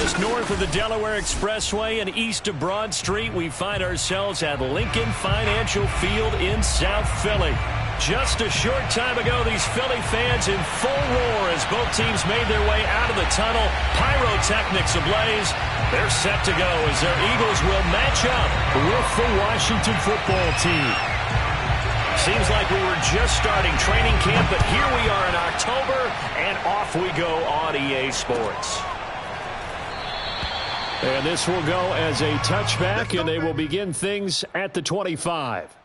Just north of the Delaware Expressway and east of Broad Street, we find ourselves at Lincoln Financial Field in South Philly. Just a short time ago, these Philly fans in full roar as both teams made their way out of the tunnel. Pyrotechnics ablaze. They're set to go as their Eagles will match up with the Washington football team. Seems like we were just starting training camp, but here we are in October, and off we go on EA Sports. And this will go as a touchback, and they will begin things at the 25.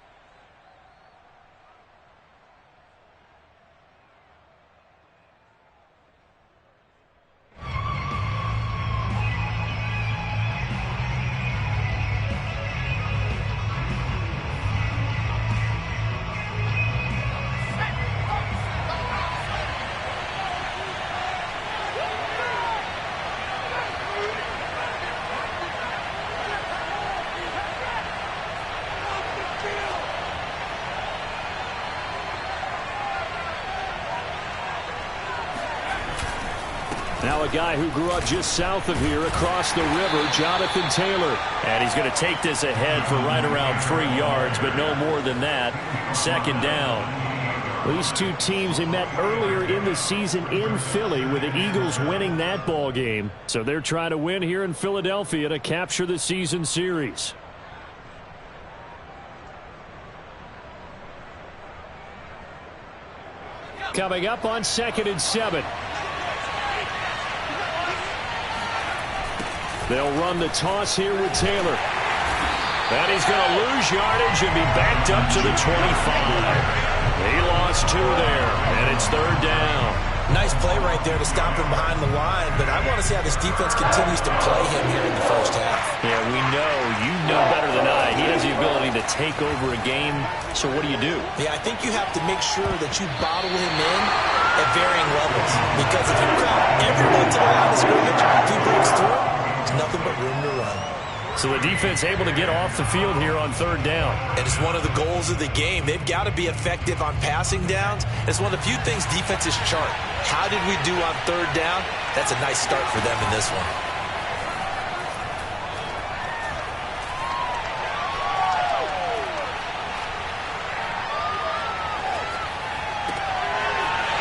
Now a guy who grew up just south of here across the river, Jonathan Taylor. And he's going to take this ahead for right around 3 yards, but no more than that. Second down. These two teams, they met earlier in the season in Philly with the Eagles winning that ball game. So they're trying to win here in Philadelphia to capture the season series. Coming up on 2nd and 7. They'll run the toss here with Taylor. And he's going to lose yardage and be backed up to the 25. He lost 2 there, and it's 3rd down. Nice play right there to stop him behind the line, but I want to see how this defense continues to play him here in the first half. Yeah, we know. You know better than I. He has the ability to take over a game, so what do you do? Yeah, I think you have to make sure that you bottle him in at varying levels, because if you call everyone to the line of scrimmage, if he breaks through, there's nothing but room to run. So the defense able to get off the field here on 3rd down. And it's one of the goals of the game. They've got to be effective on passing downs. It's one of the few things defenses chart. How did we do on 3rd down? That's a nice start for them in this one.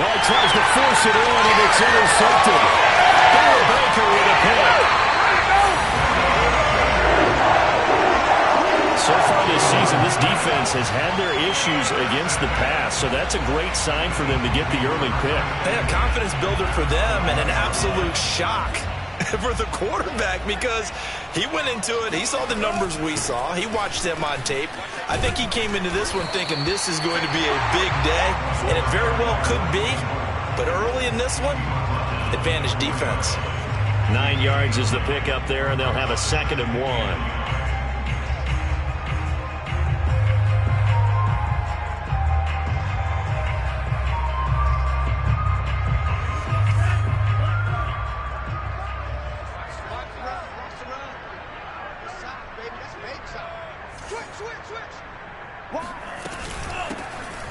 Now he tries to force it in, and it's intercepted. Baker with a pick. So far this season, this defense has had their issues against the pass, so that's a great sign for them to get the early pick. A confidence builder for them and an absolute shock for the quarterback, because he went into it, he saw the numbers we saw, he watched them on tape. I think he came into this one thinking this is going to be a big day, and it very well could be, but early in this one, advantage defense. 9 yards is the pick up there, and they'll have a 2nd and 1.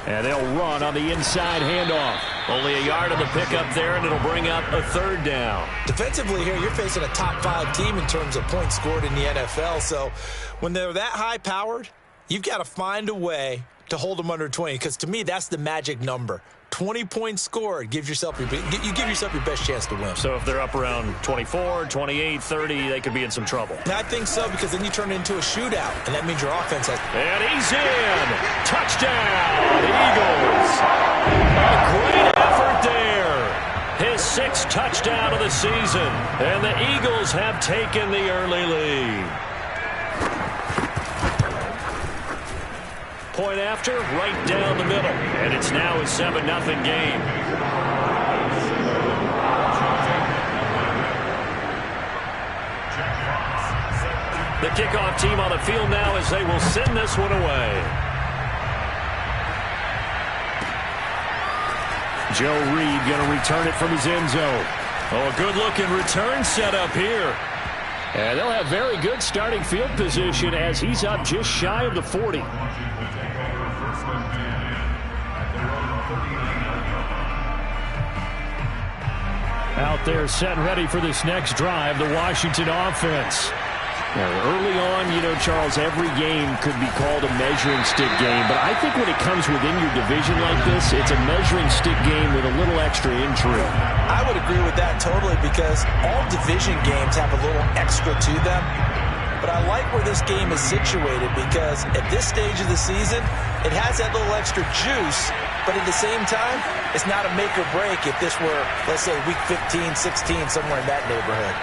And they'll run on the inside handoff. Only a yard on the pickup there, and it'll bring up a 3rd down. Defensively here, you're facing a top 5 team in terms of points scored in the NFL. So when they're that high-powered, you've got to find a way to hold them under 20, because to me, that's the magic number. 20 points scored, you give yourself your best chance to win. So if they're up around 24, 28, 30, they could be in some trouble. I think so, because then you turn it into a shootout, and that means your offense has... And he's in! Touchdown, Eagles! A great effort there! His 6th touchdown of the season, and the Eagles have taken the early lead. Point after, right down the middle. And it's now a 7-0 game. The kickoff team on the field now as they will send this one away. Joe Reed going to return it from his end zone. Oh, a good-looking return set up here. And they'll have very good starting field position as he's up just shy of the 40. Out there set and ready for this next drive, the Washington offense. Now, early on, Charles, every game could be called a measuring stick game, but I think when it comes within your division like this, it's a measuring stick game with a little extra intrigue. I would agree with that totally because all division games have a little extra to them. But I like where this game is situated because at this stage of the season, it has that little extra juice, but at the same time, it's not a make or break if this were, let's say, week 15, 16, somewhere in that neighborhood.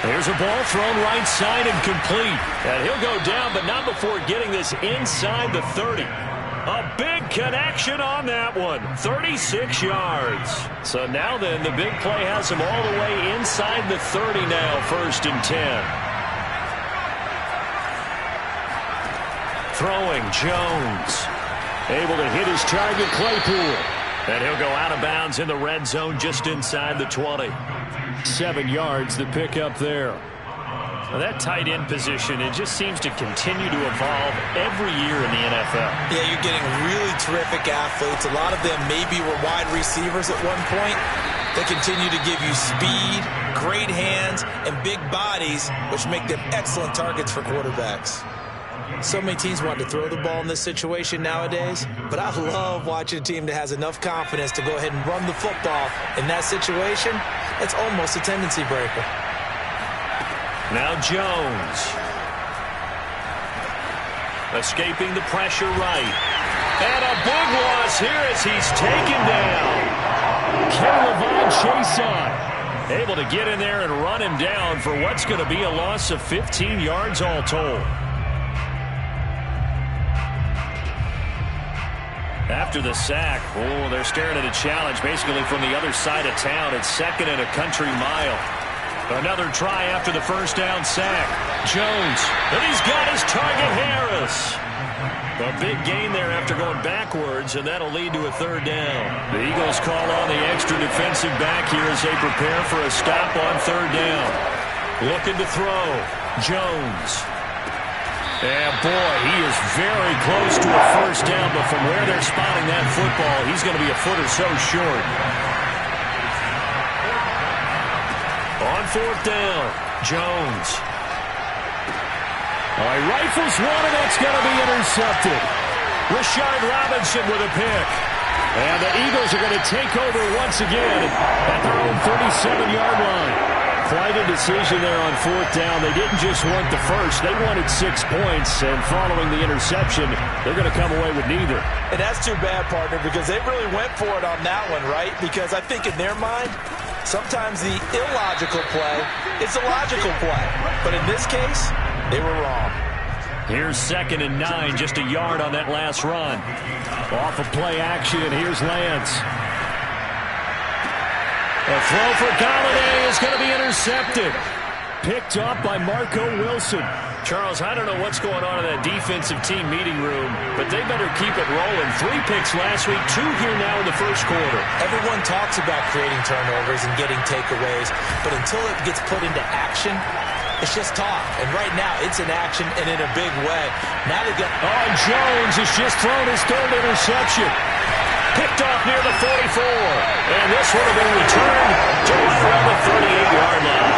There's a ball thrown right side and complete. And he'll go down, but not before getting this inside the 30. A big connection on that one. 36 yards. So now then, the big play has him all the way inside the 30 now, 1st and 10. Throwing, Jones. Able to hit his target, Claypool. And he'll go out of bounds in the red zone just inside the 20. 7 yards, the pickup there. Well, that tight end position, it just seems to continue to evolve every year in the NFL. Yeah, you're getting really terrific athletes. A lot of them maybe were wide receivers at one point. They continue to give you speed, great hands, and big bodies, which make them excellent targets for quarterbacks. So many teams want to throw the ball in this situation nowadays, but I love watching a team that has enough confidence to go ahead and run the football. In that situation, it's almost a tendency breaker. Now Jones. Escaping the pressure right. And a big loss here as he's taken down. Kevin Chason. Able to get in there and run him down for what's going to be a loss of 15 yards all told. After the sack, they're staring at a challenge basically from the other side of town. It's 2nd and a country mile. Another try after the first down sack. Jones, and he's got his target, Harris. A big gain there after going backwards, and that'll lead to a 3rd down. The Eagles call on the extra defensive back here as they prepare for a stop on 3rd down. Looking to throw. Jones. And, boy, he is very close to a 1st down, but from where they're spotting that football, he's going to be a foot or so short. On 4th down, Jones. He rifles one, and that's going to be intercepted. Rashard Robinson with a pick. And the Eagles are going to take over once again at their own 37-yard line. Quite a decision there on 4th down. They didn't just want the first. They wanted 6 points, and following the interception, they're going to come away with neither. And that's too bad, partner, because they really went for it on that one, right? Because I think in their mind, sometimes the illogical play is a logical play. But in this case, they were wrong. Here's 2nd and 9, just a yard on that last run. Off of play action, here's Lance. A throw for Galladay is going to be intercepted. Picked up by Marco Wilson. Charles, I don't know what's going on in that defensive team meeting room, but they better keep it rolling. 3 picks last week, 2 here now in the first quarter. Everyone talks about creating turnovers and getting takeaways, but until it gets put into action, it's just talk. And right now, it's in action and in a big way. Now they got... Jones has just thrown his 3rd interception. Picked off near the 44. And this would have been returned to right around the 38-yard line.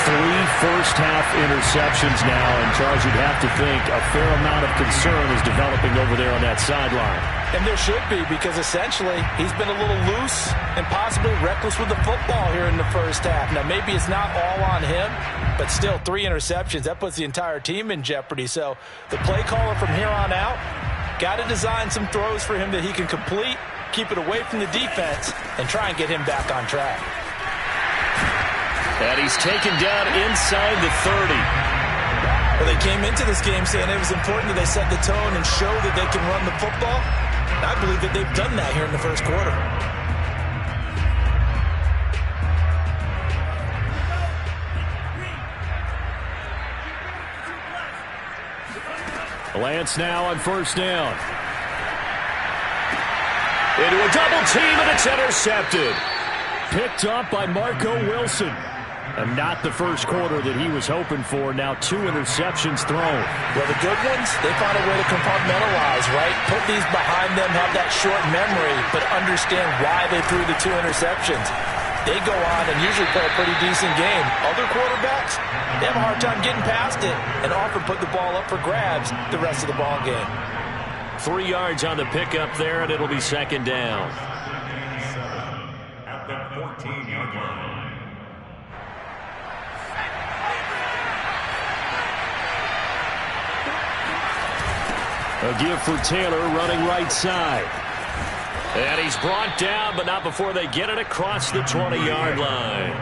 3 first-half interceptions now, and Charles, you'd have to think a fair amount of concern is developing over there on that sideline. And there should be, because essentially he's been a little loose and possibly reckless with the football here in the first half. Now, maybe it's not all on him, but still 3 interceptions. That puts the entire team in jeopardy. So the play caller from here on out got to design some throws for him that he can complete, keep it away from the defense, and try and get him back on track. And he's taken down inside the 30. Well, they came into this game saying it was important that they set the tone and show that they can run the football. And I believe that they've done that here in the first quarter. Lance now on 1st down. Into a double team, and it's intercepted. Picked up by Marco Wilson. And not the first quarter that he was hoping for. Now 2 interceptions thrown. Well, the good ones, they found a way to compartmentalize, right? Put these behind them, have that short memory, but understand why they threw the 2 interceptions. they go on and usually play a pretty decent game. Other quarterbacks, they have a hard time getting past it and often put the ball up for grabs the rest of the ball game. 3 yards on the pickup there, and it'll be second down. At the 14-yard line. A give for Taylor running right side. And he's brought down, but not before they get it across the 20-yard line.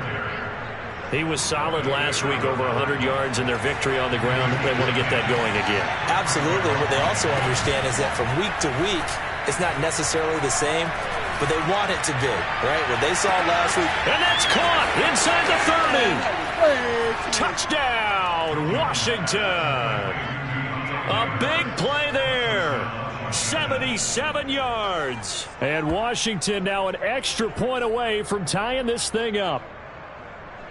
He was solid last week, over 100 yards in their victory on the ground. They want to get that going again. Absolutely. What they also understand is that from week to week, it's not necessarily the same, but they want it to be, right? What they saw last week. And that's caught inside the 30. Touchdown, Washington. A big play there. 77 yards. And Washington now an extra point away from tying this thing up.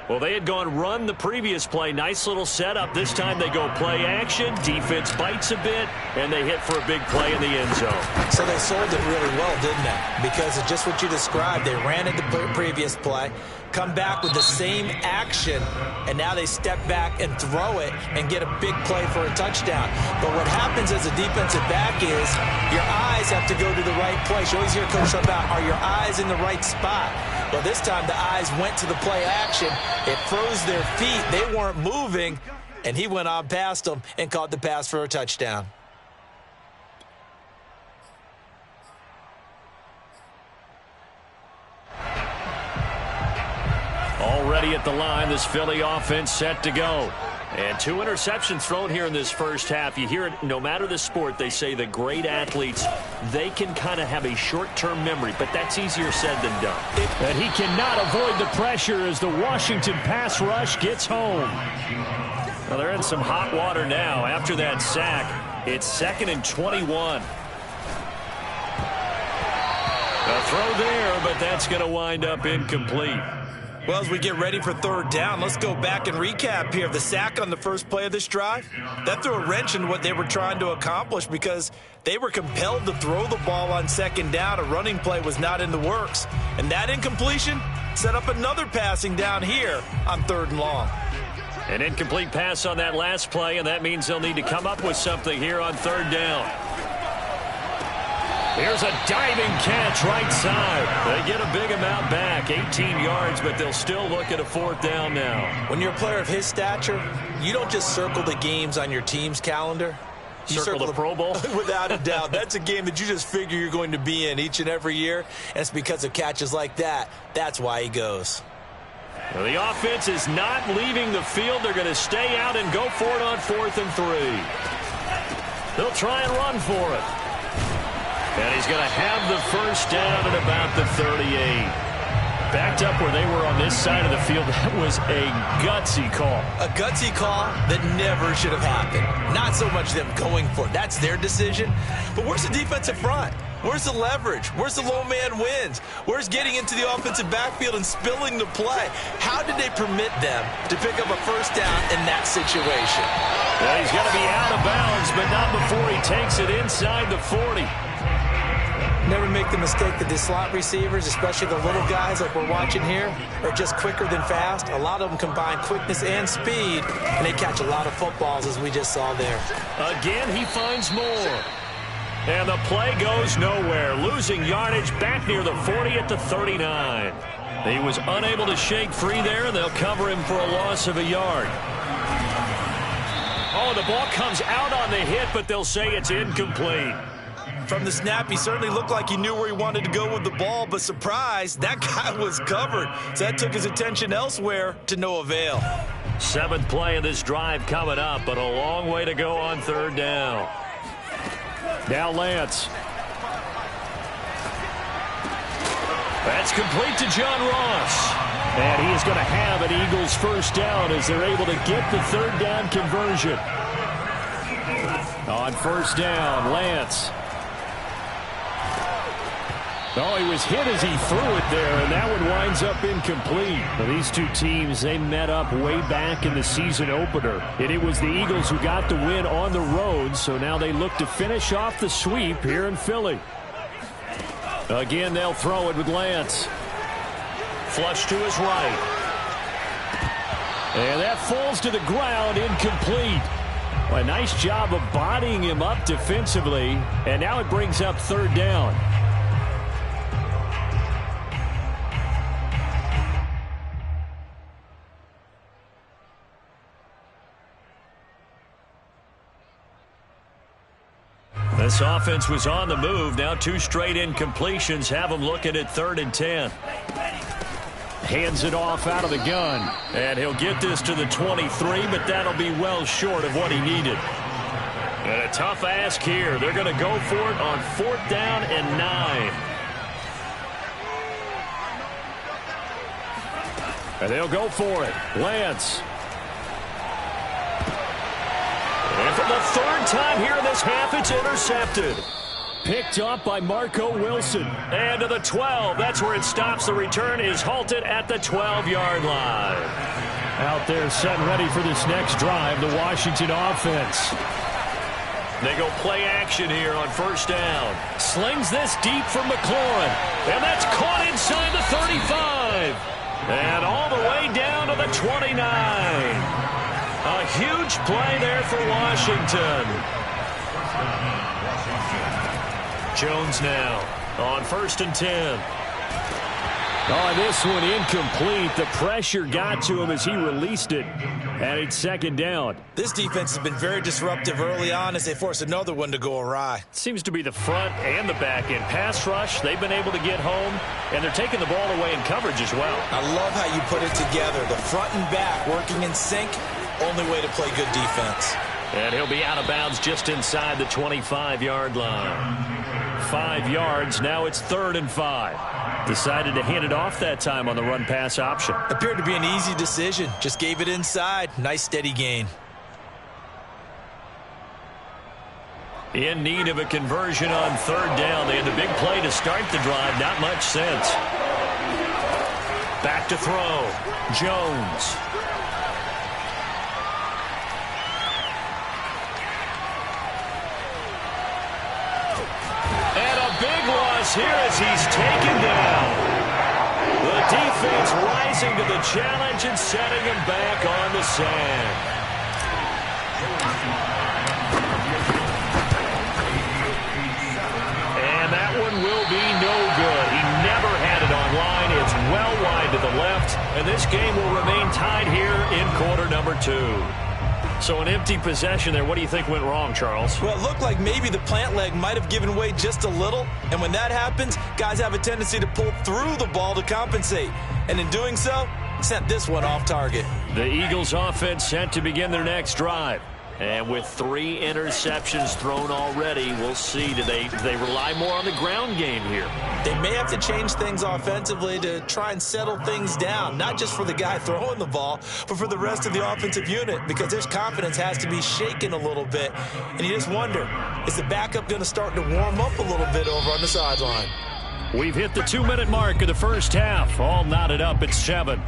Well, they had gone run the previous play. Nice little setup. This time they go play action. Defense bites a bit, and they hit for a big play in the end zone. So they sold it really well, didn't they? Because of just what you described. They ran it the previous play, come back with the same action, and now they step back and throw it and get a big play for a touchdown. But what happens as a defensive back is your eyes have to go to the right place. You always hear Coach talk about, are your eyes in the right spot? Well, this time the eyes went to the play action. It froze their feet. They weren't moving, and he went on past them and caught the pass for a touchdown. Already at the line, this Philly offense set to go. And 2 interceptions thrown here in this first half. You hear it, no matter the sport, they say the great athletes, they can kind of have a short-term memory, but that's easier said than done. And he cannot avoid the pressure as the Washington pass rush gets home. Well, they're in some hot water now. After that sack, it's 2nd and 21. A throw there, but that's going to wind up incomplete. Well, as we get ready for third down, let's go back and recap here. The sack on the first play of this drive, that threw a wrench in what they were trying to accomplish because they were compelled to throw the ball on second down. A running play was not in the works. And that incompletion set up another passing down here on 3rd and long. An incomplete pass on that last play, and that means they'll need to come up with something here on 3rd down. Here's a diving catch right side. They get a big amount back, 18 yards, but they'll still look at a 4th down now. When you're a player of his stature, you don't just circle the games on your team's calendar. You circle the Pro Bowl? Without a doubt. That's a game that you just figure you're going to be in each and every year, and it's because of catches like that. That's why he goes. Well, the offense is not leaving the field. They're going to stay out and go for it on 4th and 3. They'll try and run for it. And he's going to have the first down at about the 38. Backed up where they were on this side of the field. That was a gutsy call. A gutsy call that never should have happened. Not so much them going for it. That's their decision. But where's the defensive front? Where's the leverage? Where's the low man wins? Where's getting into the offensive backfield and spilling the play? How did they permit them to pick up a first down in that situation? Well, he's going to be out of bounds, but not before he takes it inside the 40. Never make the mistake that the slot receivers, especially the little guys like we're watching here, are just quicker than fast. A lot of them combine quickness and speed, and they catch a lot of footballs, as we just saw there. Again, he finds more. And the play goes nowhere. Losing yardage back near the 40 at the 39. He was unable to shake free there, and they'll cover him for a loss of a yard. Oh, the ball comes out on the hit, but they'll say it's incomplete. From the snap, he certainly looked like he knew where he wanted to go with the ball, but surprise, that guy was covered. So that took his attention elsewhere to no avail. 7th play of this drive coming up, but a long way to go on 3rd down. Now Lance. That's complete to John Ross. And he is going to have an Eagles first down as they're able to get the 3rd down conversion. On 1st down, Lance. Oh, he was hit as he threw it there, and that one winds up incomplete. Well, these two teams, they met up way back in the season opener, and it was the Eagles who got the win on the road, so now they look to finish off the sweep here in Philly. Again, they'll throw it with Lance. Flush to his right. And that falls to the ground, incomplete. A nice job of bodying him up defensively. And now it brings up third down. This offense was on the move. Now 2 straight incompletions have them looking at 3rd and 10. Hands it off out of the gun. And he'll get this to the 23, but that'll be well short of what he needed. And a tough ask here. They're going to go for it on 4th down and 9. And they'll go for it. Lance. And for the 3rd time here in this half, it's intercepted. Picked up by Marco Wilson. And to the 12. That's where it stops. The return is halted at the 12-yard line. Out there set ready for this next drive, the Washington offense. They go play action here on 1st down. Slings this deep for McLaurin. And that's caught inside the 35. And all the way down to the 29. A huge play there for Washington. Jones now on 1st and 10. Oh, this one incomplete. The pressure got to him as he released it. And it's 2nd down. This defense has been very disruptive early on as they force another one to go awry. Seems to be the front and the back end. Pass rush, they've been able to get home, and they're taking the ball away in coverage as well. I love how you put it together. The front and back working in sync. Only way to play good defense. And he'll be out of bounds just inside the 25-yard line. 5 yards. Now it's 3rd and 5. Decided to hand it off that time on the run-pass option. Appeared to be an easy decision. Just gave it inside. Nice steady gain. In need of a conversion on 3rd down. They had the big play to start the drive. Not much sense. Back to throw. Jones. Here as he's taken down. The defense rising to the challenge and setting him back on the sand. And that one will be no good. He never had it on line. It's well wide to the left. And this game will remain tied here in quarter number 2. So an empty possession there. What do you think went wrong, Charles? Well, it looked like maybe the plant leg might have given way just a little. And when that happens, guys have a tendency to pull through the ball to compensate. And in doing so, sent this one off target. The Eagles offense set to begin their next drive. And with 3 interceptions thrown already, we'll see. Do they rely more on the ground game here? They may have to change things offensively to try and settle things down, not just for the guy throwing the ball, but for the rest of the offensive unit, because their confidence has to be shaken a little bit. And you just wonder, is the backup going to start to warm up a little bit over on the sideline? We've hit the 2-minute mark of the first half. All knotted up at 7.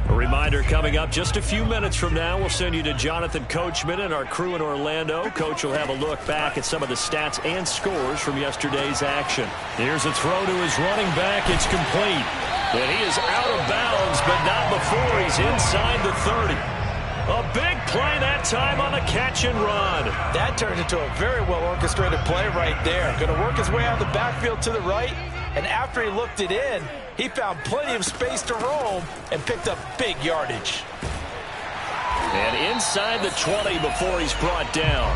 A reminder coming up just a few minutes from now. We'll send you to Jonathan Coachman and our crew in Orlando. Coach will have a look back at some of the stats and scores from yesterday's action. Here's a throw to his running back. It's complete. And he is out of bounds, but not before he's inside the 30. A big play that time on the catch and run. That turned into a very well-orchestrated play right there. Going to work his way out of the backfield to the right. And after he looked it in, he found plenty of space to roam and picked up big yardage. And inside the 20 before he's brought down.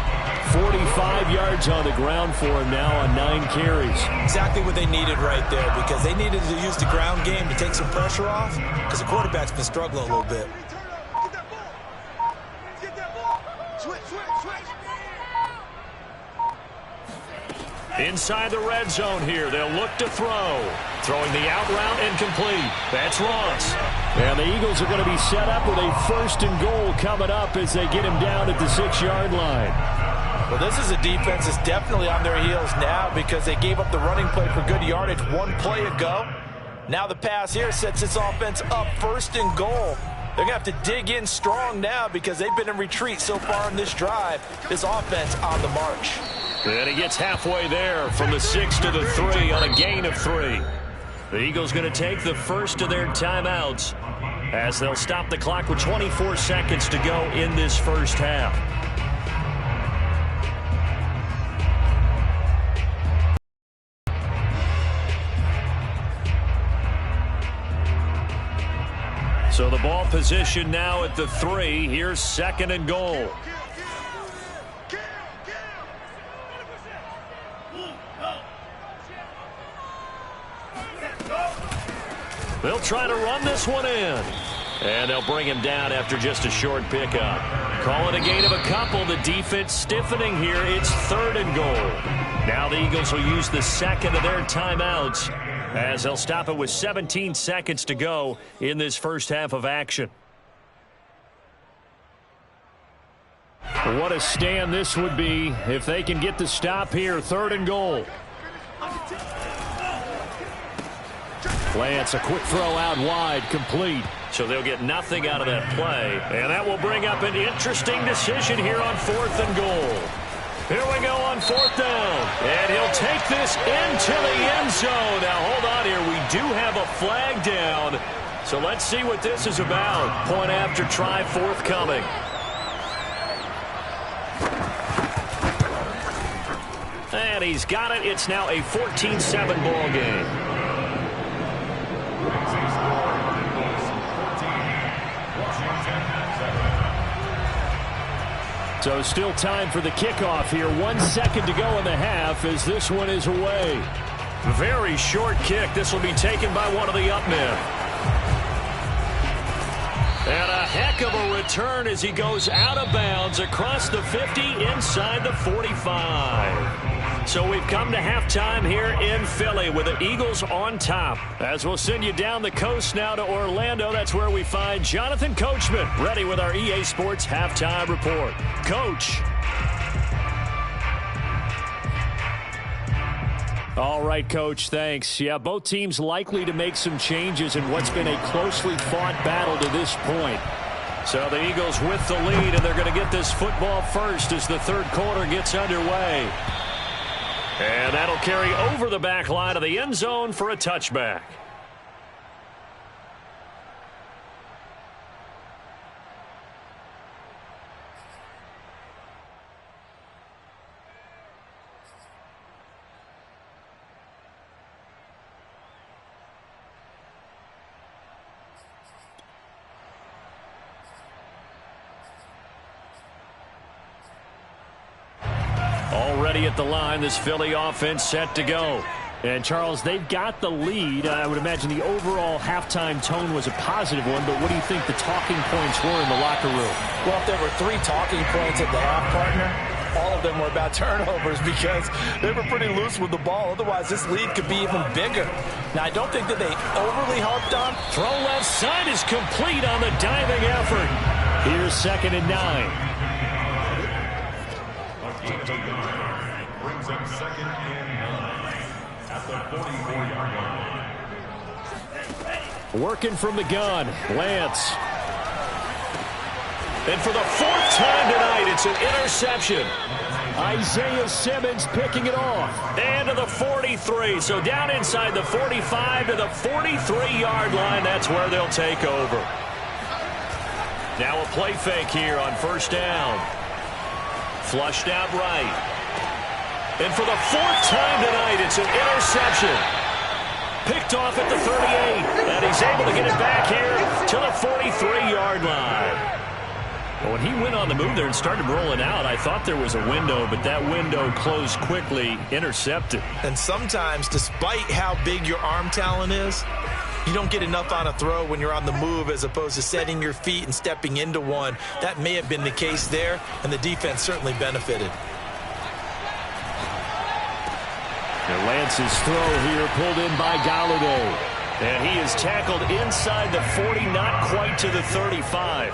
45 yards on the ground for him now on 9 carries. Exactly what they needed right there, because they needed to use the ground game to take some pressure off, because the quarterback's been struggling a little bit. Inside the red zone here, they'll look to throw. Throwing the out route incomplete. That's Ross. And the Eagles are going to be set up with a 1st and goal coming up as they get him down at the 6-yard line. Well, this is a defense that's definitely on their heels now, because they gave up the running play for good yardage 1 play ago. Now the pass here sets this offense up 1st and goal. They're going to have to dig in strong now, because they've been in retreat so far in this drive. This offense on the march. And he gets halfway there from the 6 to the 3 on a gain of 3. The Eagles going to take the first of their timeouts as they'll stop the clock with 24 seconds to go in this first half. So the ball position now at the 3. Here's 2nd and goal. They'll try to run this one in. And they'll bring him down after just a short pickup. Call it a gain of a couple. The defense stiffening here. It's 3rd and goal. Now the Eagles will use the second of their timeouts as they'll stop it with 17 seconds to go in this first half of action. What a stand this would be if they can get the stop here. 3rd and goal. Lance, a quick throw out wide, complete. So they'll get nothing out of that play. And that will bring up an interesting decision here on 4th and goal. Here we go on 4th down. And he'll take this into the end zone. Now, hold on here. We do have a flag down. So let's see what this is about. Point after try forthcoming. And he's got it. It's now a 14-7 ball game. So still time for the kickoff here. 1 second to go in the half as this one is away. Very short kick. This will be taken by one of the up men. And a heck of a return as he goes out of bounds across the 50 inside the 45. So we've come to halftime here in Philly with the Eagles on top. As we'll send you down the coast now to Orlando, that's where we find Jonathan Coachman ready with our EA Sports Halftime Report. Coach. All right, Coach, thanks. Yeah, both teams likely to make some changes in what's been a closely fought battle to this point. So the Eagles with the lead, and they're going to get this football first as the 3rd quarter gets underway. And that'll carry over the back line of the end zone for a touchback. Already at the line, this Philly offense set to go. And, Charles, they've got the lead. I would imagine the overall halftime tone was a positive one, but what do you think the talking points were in the locker room? Well, if there were 3 talking points at the half, partner, all of them were about turnovers because they were pretty loose with the ball. Otherwise, this lead could be even bigger. Now, I don't think that they overly harped on. Throw left side is complete on the diving effort. Here's 2nd and 9. Brings up 2nd and 9 at the 44-yard line. Working from the gun, Lance. And for the 4th time tonight, it's an interception. Isaiah Simmons picking it off. And to the 43. So down inside the 45 to the 43-yard line. That's where they'll take over. Now a play fake here on 1st down. Flushed out right. And for the 4th time tonight, it's an interception. Picked off at the 38. And he's able to get it back here to the 43-yard line. Well, when he went on the move there and started rolling out, I thought there was a window, but that window closed quickly, intercepted. And sometimes, despite how big your arm talent is, you don't get enough on a throw when you're on the move as opposed to setting your feet and stepping into one. That may have been the case there, and the defense certainly benefited. And Lance's throw here pulled in by Galladay. And he is tackled inside the 40, not quite to the 35.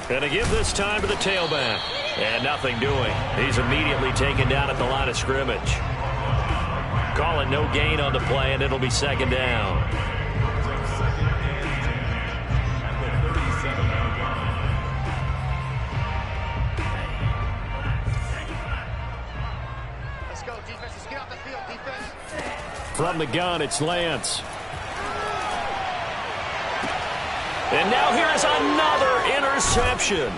And to give this time to the tailback. And nothing doing. He's immediately taken down at the line of scrimmage. Call it no gain on the play, and it'll be 2nd down. Let's go, defenses. Get off the From the gun, it's Lance. And now here's another interception.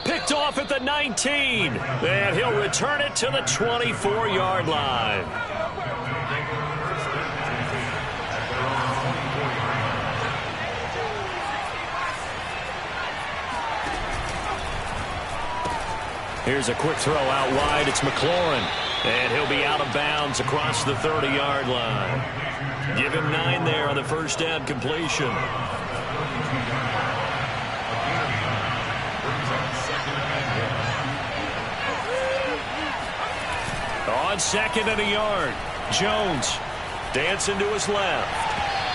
Picked off at the 19. And he'll return it to the 24-yard line. Here's a quick throw out wide. It's McLaurin. And he'll be out of bounds across the 30-yard line. Give him 9 there on the first down completion. On 2nd and a yard, Jones dancing to his left.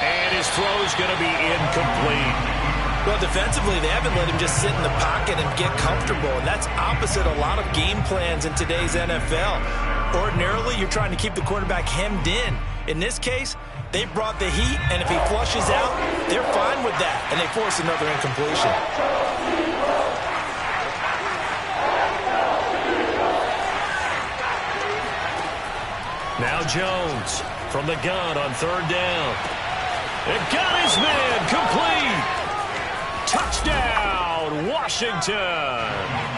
And his throw's going to be incomplete. Well, defensively, they haven't let him just sit in the pocket and get comfortable. And that's opposite a lot of game plans in today's NFL. Ordinarily, you're trying to keep the quarterback hemmed in. In this case, they brought the heat, and if he flushes out, they're fine with that. And they force another incompletion. Now Jones from the gun on 3rd down. It got his man complete. Touchdown, Washington.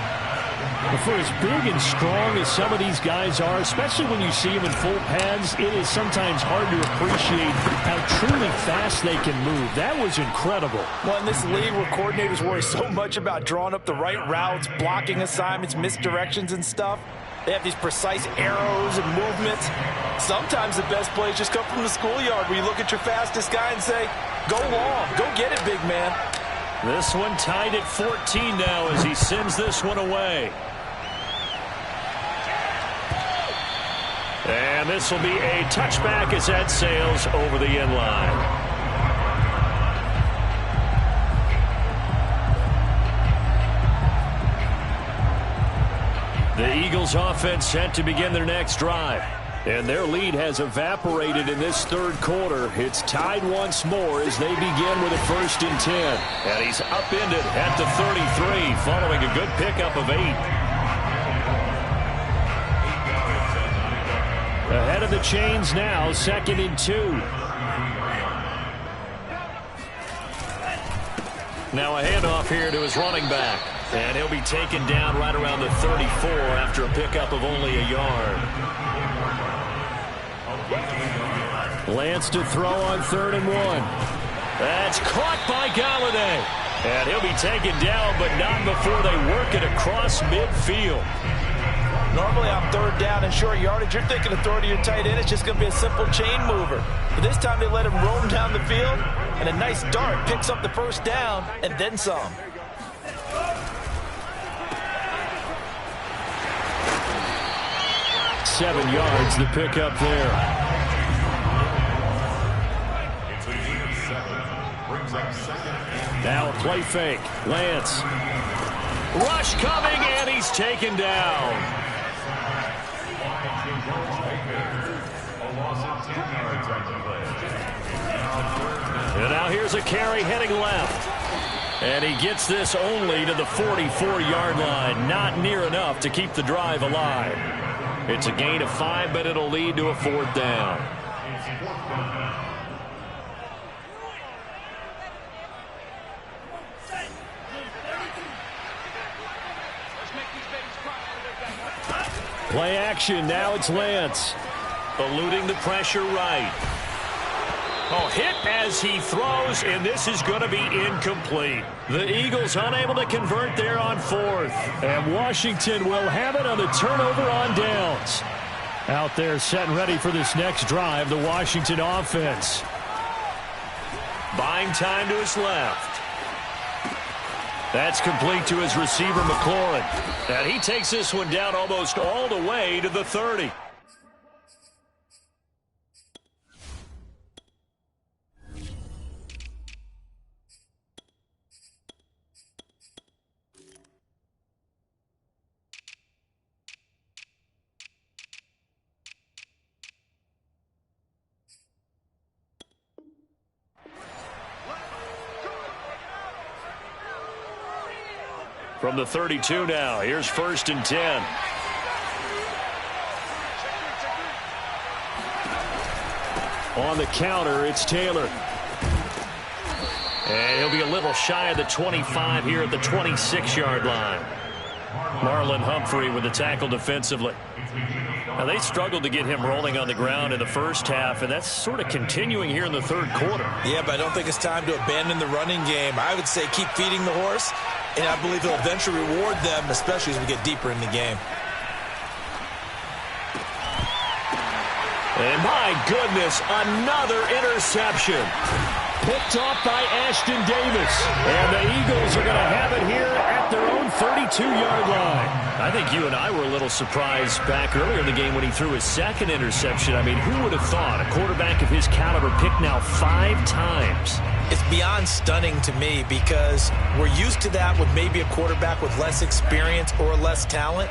For as big and strong as some of these guys are, especially when you see them in full pads, it is sometimes hard to appreciate how truly fast they can move. That was incredible. Well, in this league where coordinators worry so much about drawing up the right routes, blocking assignments, misdirections and stuff, they have these precise arrows and movements. Sometimes the best plays just come from the schoolyard where you look at your fastest guy and say, go long, go get it, big man. This one tied at 14 now as he sends this one away. And this will be a touchback as that sails over the end line. The Eagles offense set to begin their next drive. And their lead has evaporated in this 3rd quarter. It's tied once more as they begin with a 1st and 10. And he's upended at the 33 following a good pickup of 8. Ahead of the chains now, 2nd and 2. Now a handoff here to his running back. And he'll be taken down right around the 34 after a pickup of only a yard. Lance to throw on 3rd and 1. That's caught by Galladay. And he'll be taken down, but not before they work it across midfield. Normally on 3rd down and short yardage, you're thinking of throwing to your tight end. It's just going to be a simple chain mover. But this time they let him roam down the field, and a nice dart picks up the 1st down and then some. Seven yards, the pickup there. Now a play fake. Lance. Rush coming, and he's taken down. And now here's a carry heading left. And he gets this only to the 44-yard line. Not near enough to keep the drive alive. It's a gain of 5, but it'll lead to a 4th down. Play action. Now it's Lance. Eluding the pressure right. Oh, hit as he throws, and this is going to be incomplete. The Eagles unable to convert there on 4th. And Washington will have it on the turnover on downs. Out there set and ready for this next drive, the Washington offense. Buying time to his left. That's complete to his receiver, McLaurin. And he takes this one down almost all the way to the 30. From the 32 now, here's 1st and 10. On the counter, it's Taylor. And he'll be a little shy of the 25 here at the 26-yard line. Marlon Humphrey with the tackle defensively. Now, they struggled to get him rolling on the ground in the first half, and that's sort of continuing here in the third quarter. Yeah, but I don't think it's time to abandon the running game. I would say keep feeding the horse, and I believe he'll eventually reward them, especially as we get deeper in the game. And my goodness, another interception. Picked off by Ashton Davis. And the Eagles are going to have it here at their own 32-yard line. I think you and I were a little surprised back earlier in the game when he threw his second interception. I mean, who would have thought a quarterback of his caliber picked now 5 times? It's beyond stunning to me because we're used to that with maybe a quarterback with less experience or less talent.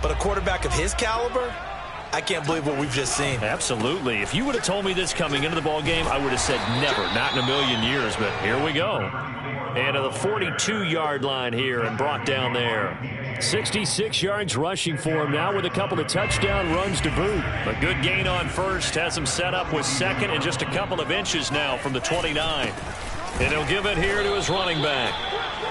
But a quarterback of his caliber, I can't believe what we've just seen. Absolutely. If you would have told me this coming into the ball game, I would have said never, not in a million years. But here we go. And to the 42-yard line here and brought down there. 66 yards rushing for him now with a couple of touchdown runs to boot. A good gain on first. Has him set up with second and just a couple of inches now from the 29. And he'll give it here to his running back.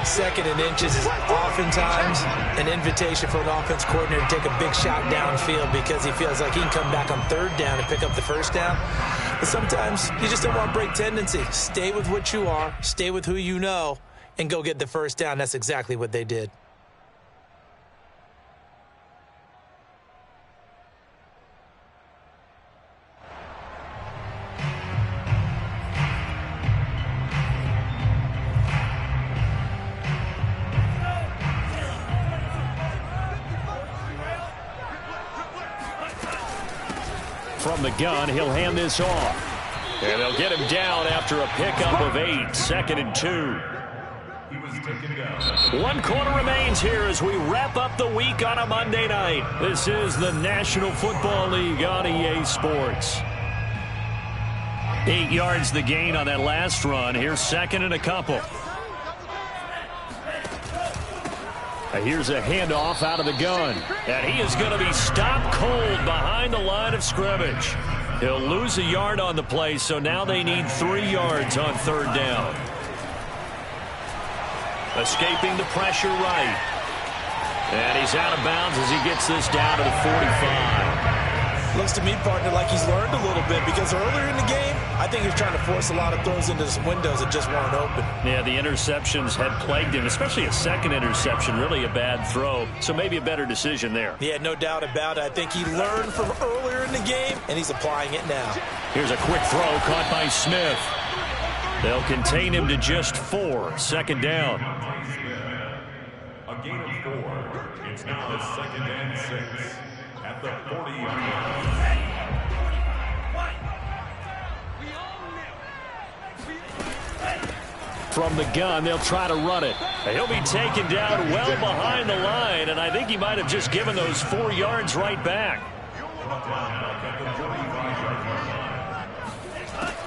Second and inches is oftentimes an invitation for an offense coordinator to take a big shot downfield because he feels like he can come back on third down and pick up the first down. But sometimes you just don't want break tendency. Stay with what you are, stay with who you know, and go get the first down. That's exactly what they did. From the gun, he'll hand this off. And they'll get him down after a pickup of 8. 2nd and 2. 1 quarter remains here as we wrap up the week on a Monday night. This is the National Football League on EA Sports. 8 yards the gain on that last run. Here's 2nd and a couple. Here's a handoff out of the gun. And he is going to be stopped cold behind the line of scrimmage. He'll lose a yard on the play, so now they need 3 yards on third down. Escaping the pressure right. And he's out of bounds as he gets this down to the 45. Looks to me, partner, like he's learned a little bit because earlier in the game, I think he was trying to force a lot of throws into some windows that just weren't open. Yeah, the interceptions had plagued him, especially a second interception, really a bad throw. So maybe a better decision there. Yeah, no doubt about it. I think he learned from earlier in the game, and he's applying it now. Here's a quick throw caught by Smith. They'll contain him to just 4. 2nd down. A gain of 4. It's now the 2nd and 6 at the 40-yard line. From the gun, they'll try to run it. He'll be taken down well behind the line, and I think he might have just given those 4 yards right back.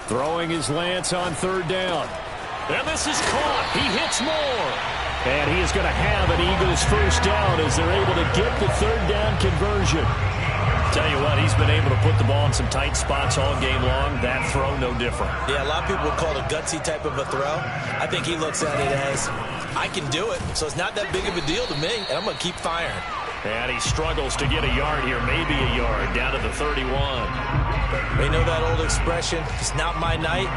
Throwing his lance on third down. And this is caught. He hits more. And he is going to have an Eagles first down as they're able to get the third down conversion. Tell you what, he's been able to put the ball in some tight spots all game long. That throw, no different. Yeah, a lot of people would call it a gutsy type of a throw. I think he looks at it as, I can do it, so it's not that big of a deal to me, and I'm going to keep firing. And he struggles to get a yard here, maybe a yard, down to the 31. They know that old expression, it's not my night.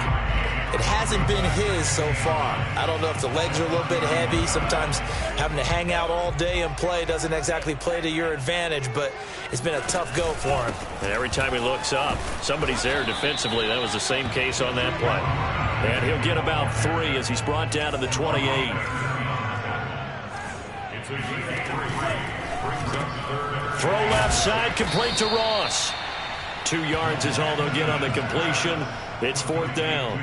It hasn't been his so far. I don't know if the legs are a little bit heavy. Sometimes having to hang out all day and play doesn't exactly play to your advantage, but it's been a tough go for him. And every time he looks up, somebody's there defensively. That was the same case on that play. And he'll get about 3 as he's brought down to the 28. Throw left side, complete to Ross. 2 yards is all they'll get on the completion. It's 4th down.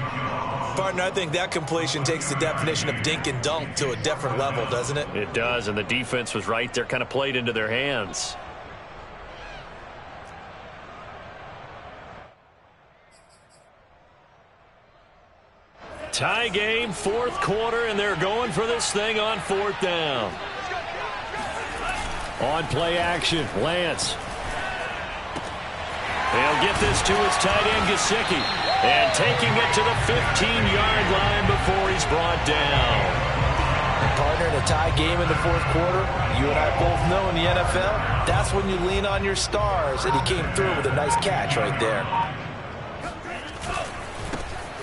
Partner, I think that completion takes the definition of dink and dunk to a different level, doesn't it? It does, and the defense was right there, kind of played into their hands. Tie game, 4th quarter, and they're going for this thing on 4th down. On play action, Lance. He'll get this to his tight end, Gesicki. And taking it to the 15-yard line before he's brought down. And partner, in a tie game in the fourth quarter, you and I both know in the NFL, that's when you lean on your stars. And he came through with a nice catch right there.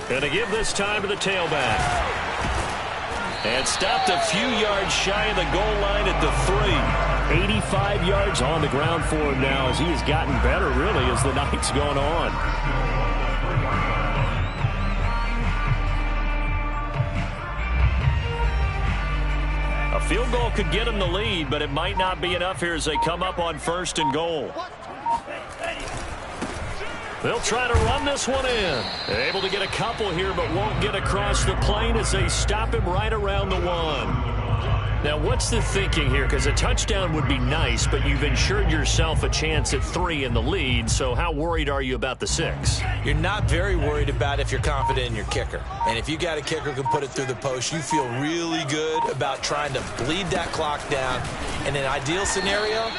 Going to give this time to the tailback. And stopped a few yards shy of the goal line at the 3. 85 yards on the ground for him now as he has gotten better, really, as the night's gone on. A field goal could get him the lead, but it might not be enough here as they come up on 1st and goal. They'll try to run this one in. They're able to get a couple here, but won't get across the plane as they stop him right around the 1. Now, what's the thinking here? Because a touchdown would be nice, but you've ensured yourself a chance at 3 in the lead, so how worried are you about the 6? You're not very worried about if you're confident in your kicker. And if you got a kicker who can put it through the post, you feel really good about trying to bleed that clock down. In an ideal scenario,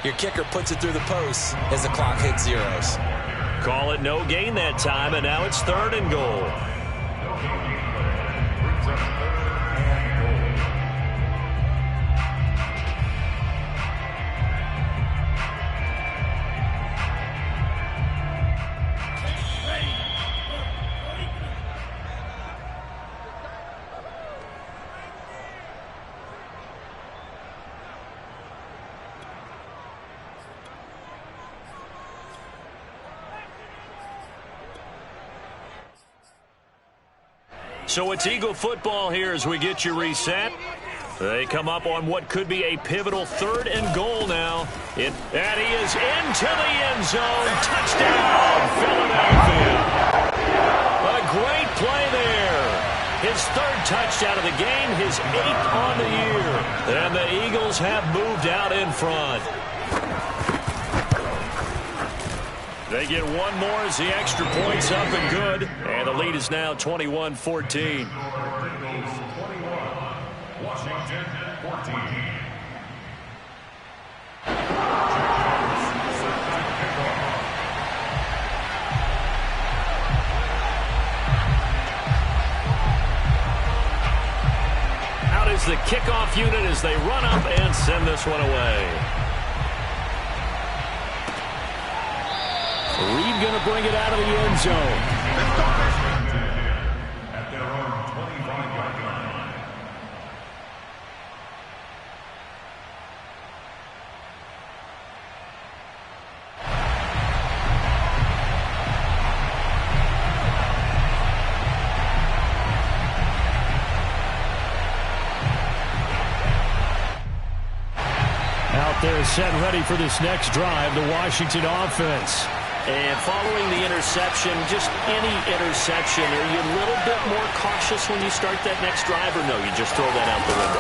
your kicker puts it through the post as the clock hits zeros. Call it no gain that time, and now it's 3rd and goal. So it's Eagle football here as we get you reset. They come up on what could be a pivotal 3rd and goal now. And he is into the end zone. Touchdown, Philadelphia. A great play there. His 3rd touchdown of the game, his 8th on the year. And the Eagles have moved out in front. They get one more as the extra point's up and good. And the lead is now 21-14. Washington 14. Out is the kickoff unit as they run up and send this one away. Reed going to bring it out of the end zone. At their own 25-yard line. Out there set ready for this next drive, the Washington offense. And following the interception, just any interception, are you a little bit more cautious when you start that next drive, or no, you just throw that out the window?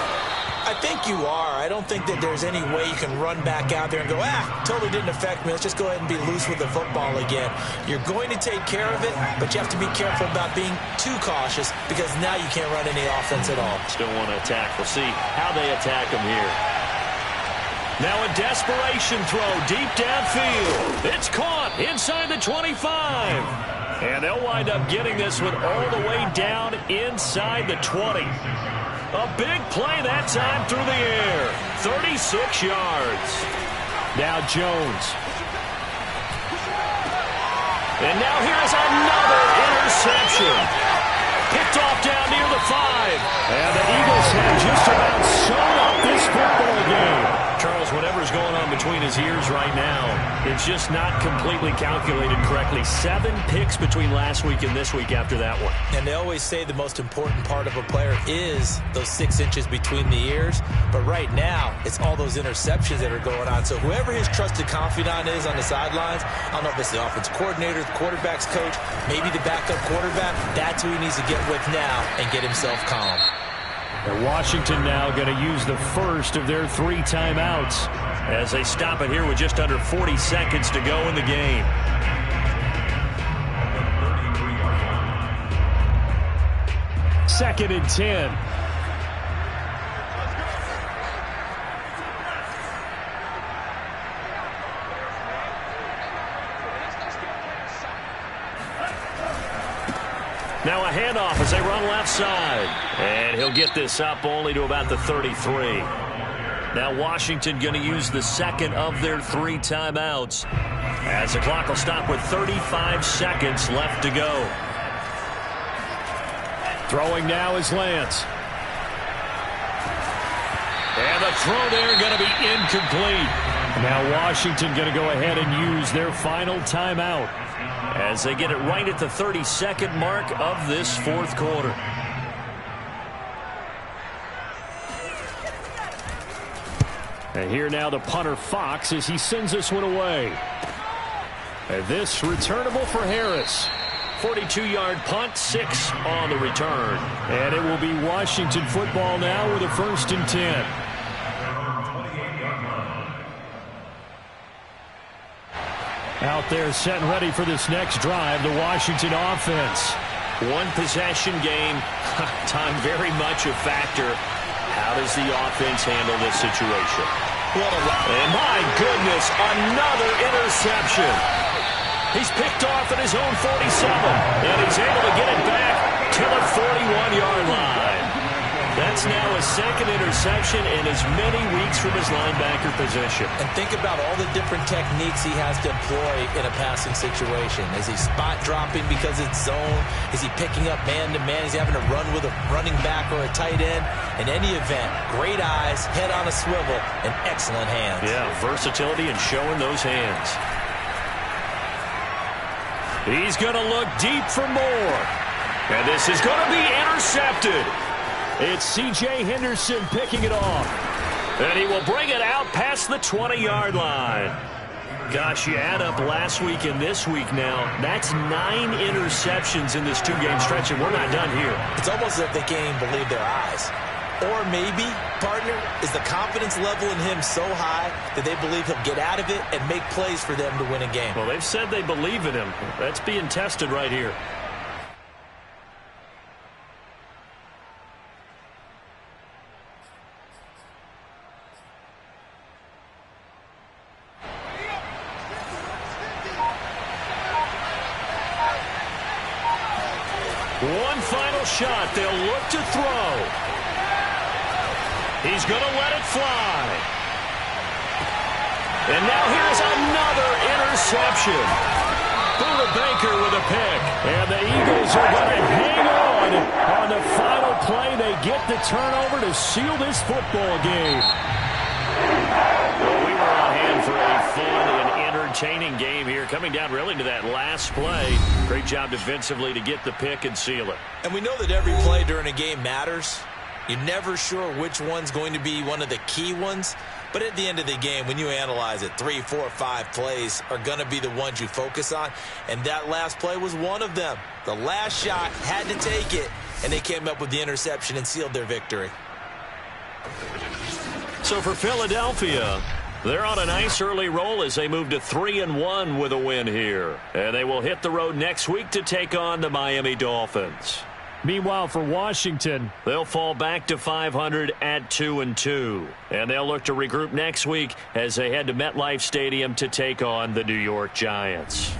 I think you are. I don't think that there's any way you can run back out there and go, totally didn't affect me. Let's just go ahead and be loose with the football again. You're going to take care of it, but you have to be careful about being too cautious because now you can't run any offense at all. Still want to attack. We'll see how they attack them here. Now a desperation throw deep downfield. It's caught inside the 25. And they'll wind up getting this one all the way down inside the 20. A big play that time through the air. 36 yards. Now Jones. And now here's another interception. Picked off down near the 5. And the Eagles have just about sewn up this football game. Charles, whatever's going on between his ears right now, it's just not completely calculated correctly. 7 picks between last week and this week after that one. And they always say the most important part of a player is those 6 inches between the ears. But right now, it's all those interceptions that are going on. So whoever his trusted confidant is on the sidelines, I don't know if it's the offense coordinator, the quarterback's coach, maybe the backup quarterback, that's who he needs to get with now and get himself calm. And Washington now going to use the first of their 3 timeouts as they stop it here with just under 40 seconds to go in the game. Second and 10. Now a handoff as they run left side. And he'll get this up only to about the 33. Now Washington going to use the second of their 3 timeouts, as the clock will stop with 35 seconds left to go. Throwing now is Lance. And the throw there going to be incomplete. Now Washington going to go ahead and use their final timeout, as they get it right at the 30-second mark of this fourth quarter. And here now the punter Fox as he sends this one away. And this returnable for Harris. 42-yard punt, 6 on the return. And it will be Washington football now with a 1st and 10. Out there set and ready for this next drive, the Washington offense. One possession game, time very much a factor. How does the offense handle this situation? And my goodness, another interception. He's picked off at his own 47, and he's able to get it back to the 41-yard line. That's now a 2nd interception in as many weeks from his linebacker position. And think about all the different techniques he has to employ in a passing situation. Is he spot dropping because it's zone? Is he picking up man-to-man? Is he having to run with a running back or a tight end? In any event, great eyes, head on a swivel, and excellent hands. Yeah, versatility and showing those hands. He's going to look deep for more. And this is going to be intercepted. It's C.J. Henderson picking it off. And he will bring it out past the 20-yard line. Gosh, you add up last week and this week now, that's 9 interceptions in this 2-game stretch, and we're not done here. It's almost as if they can't even believe their eyes. Or maybe, partner, is the confidence level in him so high that they believe he'll get out of it and make plays for them to win a game. Well, they've said they believe in him. That's being tested right here. One final shot. They'll look to throw. He's going to let it fly. And now here's another interception. Buda Baker with a pick. And the Eagles are going to hang on the final play. They get the turnover to seal this football game. Well, we were on hand for a fun and entertaining game here, coming down really to that last play. Great job defensively to get the pick and seal it. And we know that every play during a game matters. You're never sure which one's going to be one of the key ones. But at the end of the game, when you analyze it, 3, 4, 5 plays are going to be the ones you focus on. And that last play was one of them. The last shot had to take it, and they came up with the interception and sealed their victory. So for Philadelphia, they're on a nice early roll as they move to 3-1 with a win here. And they will hit the road next week to take on the Miami Dolphins. Meanwhile, for Washington, they'll fall back to 500 at 2-2. And they'll look to regroup next week as they head to MetLife Stadium to take on the New York Giants.